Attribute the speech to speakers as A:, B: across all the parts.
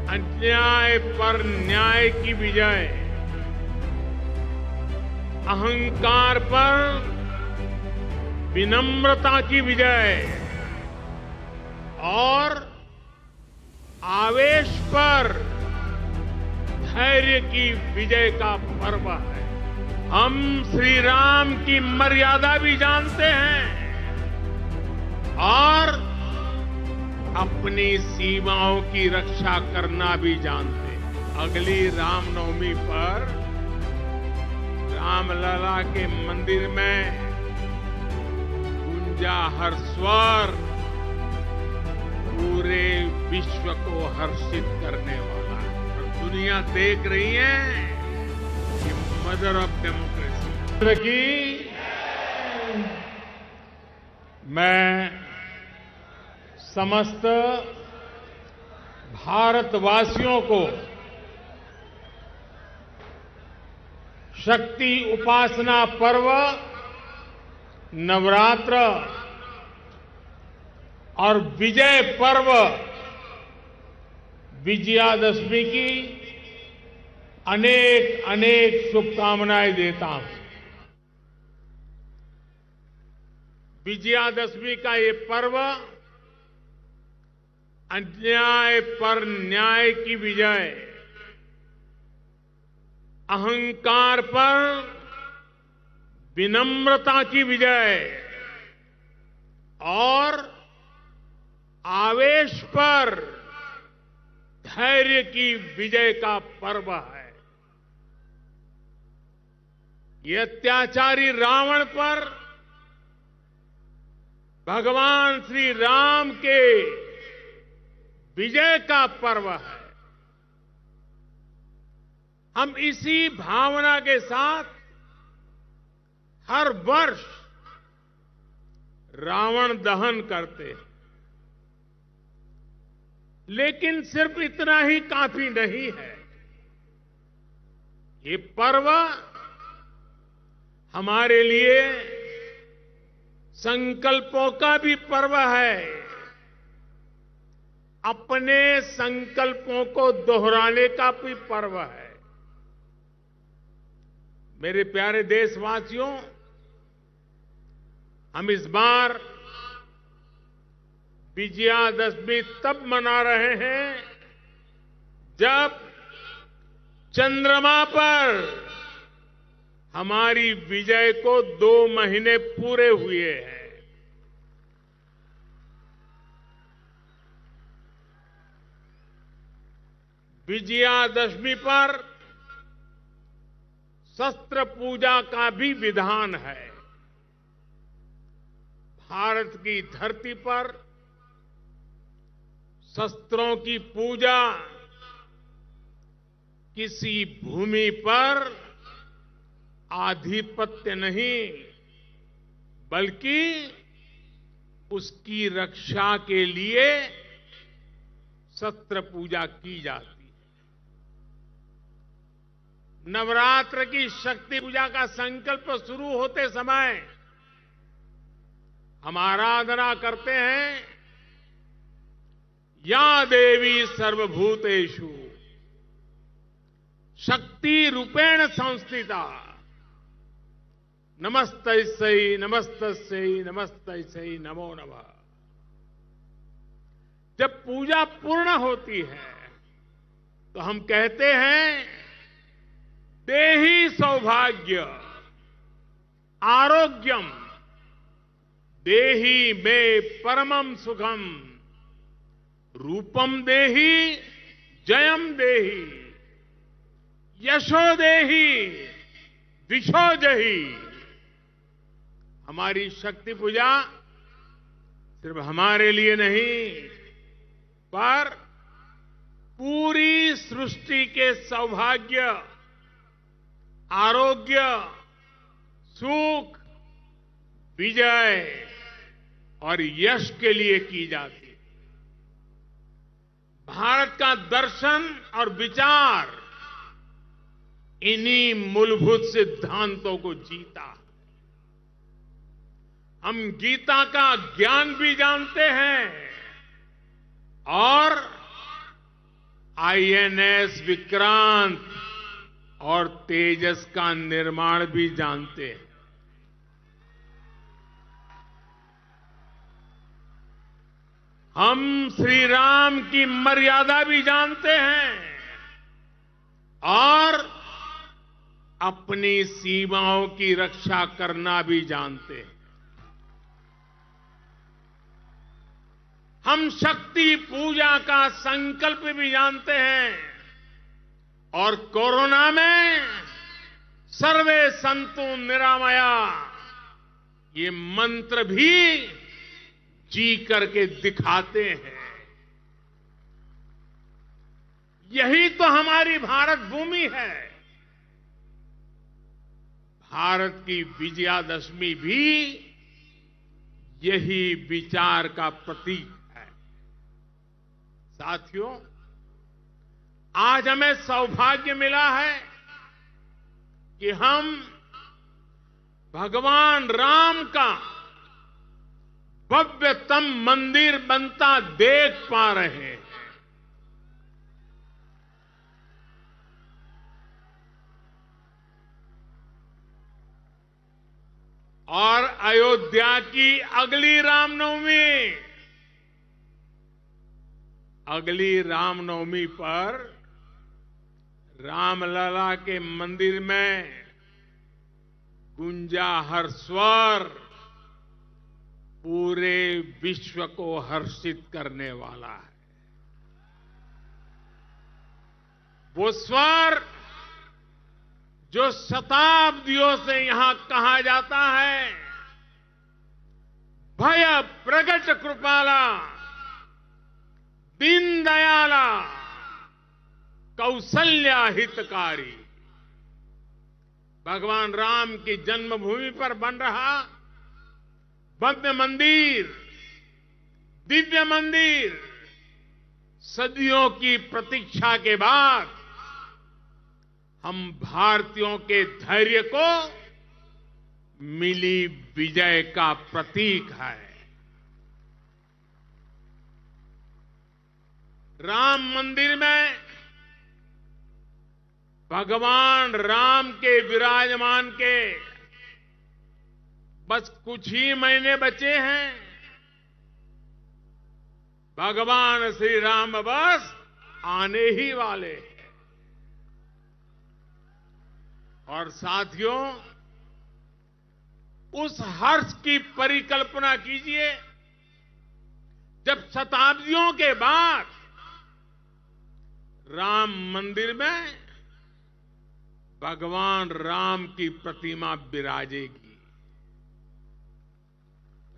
A: अन्याय पर न्याय की विजय, अहंकार पर विनम्रता की विजय और आवेश पर धैर्य की विजय का पर्व है। हम श्री राम की मर्यादा भी जानते हैं और अपनी सीमाओं की रक्षा करना भी जानते हैं। अगली रामनवमी पर रामलला के मंदिर में गूंजा हर स्वर पूरे विश्व को हर्षित करने वाला है और दुनिया देख रही है कि मदर ऑफ डेमोक्रेसी की। मैं समस्त भारतवासियों को शक्ति उपासना पर्व नवरात्र और विजय पर्व विजयादशमी की अनेक अनेक शुभकामनाएं देता हूं। विजयादशमी का ये पर्व अन्याय पर न्याय की विजय, अहंकार पर विनम्रता की विजय और आवेश पर धैर्य की विजय का पर्व है। ये अत्याचारी रावण पर भगवान श्री राम के विजय का पर्व है। हम इसी भावना के साथ हर वर्ष रावण दहन करते हैं, लेकिन सिर्फ इतना ही काफी नहीं है। ये पर्व हमारे लिए संकल्पों का भी पर्व है। अपने संकल्पों को दोहराने का भी पर्व है। मेरे प्यारे देशवासियों, हम इस बार विजयादशमी तब मना रहे हैं जब चंद्रमा पर हमारी विजय को 2 महीने पूरे हुए हैं। विजयादशमी पर शस्त्र पूजा का भी विधान है। भारत की धरती पर शस्त्रों की पूजा किसी भूमि पर आधिपत्य नहीं, बल्कि उसकी रक्षा के लिए शस्त्र पूजा की जाती है। नवरात्र की शक्ति पूजा का संकल्प शुरू होते समय हम आराधना करते हैं, या देवी सर्वभूतेषु शक्ति रूपेण संस्थिता नमस्तस्यै नमस्तस्यै नमस्तस्यै नमो नमः। जब पूजा पूर्ण होती है तो हम कहते हैं, देहि सौभाग्य आरोग्यम देहि मे परमम सुखम रूपम देहि जयम देहि यशो देहि विशो जहि। हमारी शक्ति पूजा सिर्फ हमारे लिए नहीं, पर पूरी सृष्टि के सौभाग्य, आरोग्य, सुख, विजय और यश के लिए की जाती है। भारत का दर्शन और विचार इन्हीं मूलभूत सिद्धांतों को जीता। हम गीता का ज्ञान भी जानते हैं और आईएनएस विक्रांत और तेजस का निर्माण भी जानते हैं। हम श्री राम की मर्यादा भी जानते हैं और अपनी सीमाओं की रक्षा करना भी जानते हैं। हम शक्ति पूजा का संकल्प भी जानते हैं और कोरोना में सर्वे संतु निरामया ये मंत्र भी जी करके दिखाते हैं। यही तो हमारी भारत भूमि है। भारत की विजयादशमी भी यही विचार का प्रतीक है। साथियों, आज हमें सौभाग्य मिला है कि हम भगवान राम का भव्यतम मंदिर बनता देख पा रहे हैं। और अयोध्या की अगली रामनवमी पर रामलला के मंदिर में गूंजा हर स्वर पूरे विश्व को हर्षित करने वाला है। वो स्वर जो शताब्दियों से यहां कहा जाता है, भय प्रगट कृपाला दीन दयाला कौशल्या हितकारी। भगवान राम की जन्मभूमि पर बन रहा भव्य मंदिर, दिव्य मंदिर, सदियों की प्रतीक्षा के बाद हम भारतीयों के धैर्य को मिली विजय का प्रतीक है। राम मंदिर में भगवान राम के विराजमान के बस कुछ ही महीने बचे हैं। भगवान श्री राम बस आने ही वाले हैं। और साथियों, उस हर्ष की परिकल्पना कीजिए जब शताब्दियों के बाद राम मंदिर में भगवान राम की प्रतिमा विराजेगी।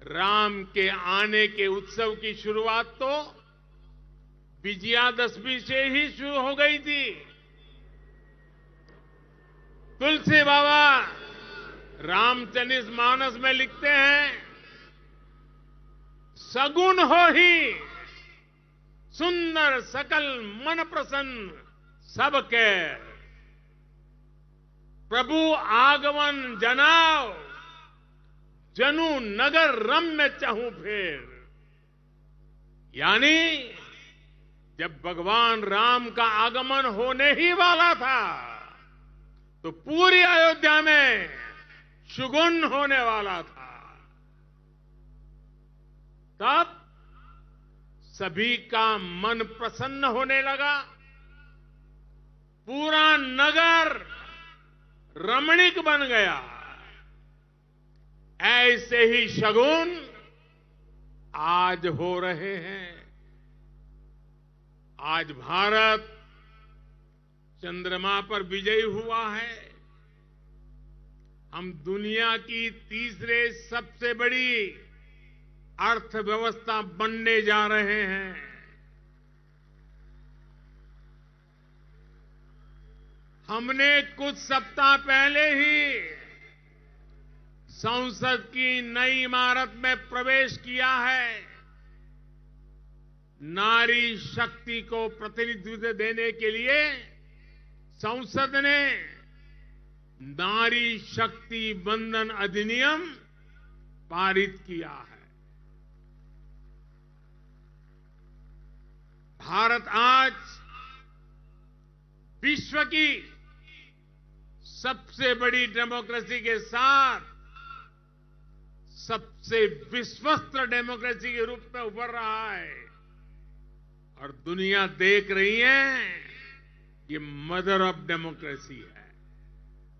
A: राम के आने के उत्सव की शुरुआत तो विजयादशमी से ही शुरू हो गई थी। तुलसी बाबा रामचरित मानस में लिखते हैं, सगुन हो ही सुंदर सकल मन प्रसन्न सबके, प्रभु आगमन जनाओ जनु नगर रम्य चहु फेर। यानी जब भगवान राम का आगमन होने ही वाला था तो पूरी अयोध्या में शुगुन होने वाला था। तब सभी का मन प्रसन्न होने लगा। पूरा नगर रमणीक बन गया। ऐसे ही शगुन आज हो रहे हैं। आज भारत चंद्रमा पर विजयी हुआ है। हम दुनिया की तीसरे सबसे बड़ी अर्थव्यवस्था बनने जा रहे हैं। हमने कुछ सप्ताह पहले ही संसद की नई इमारत में प्रवेश किया है। नारी शक्ति को प्रतिनिधित्व देने के लिए संसद ने नारी शक्ति वंदन अधिनियम पारित किया है। भारत आज विश्व की सबसे बड़ी डेमोक्रेसी के साथ सबसे विश्वस्त डेमोक्रेसी के रूप में उभर रहा है और दुनिया देख रही है ये मदर ऑफ डेमोक्रेसी है।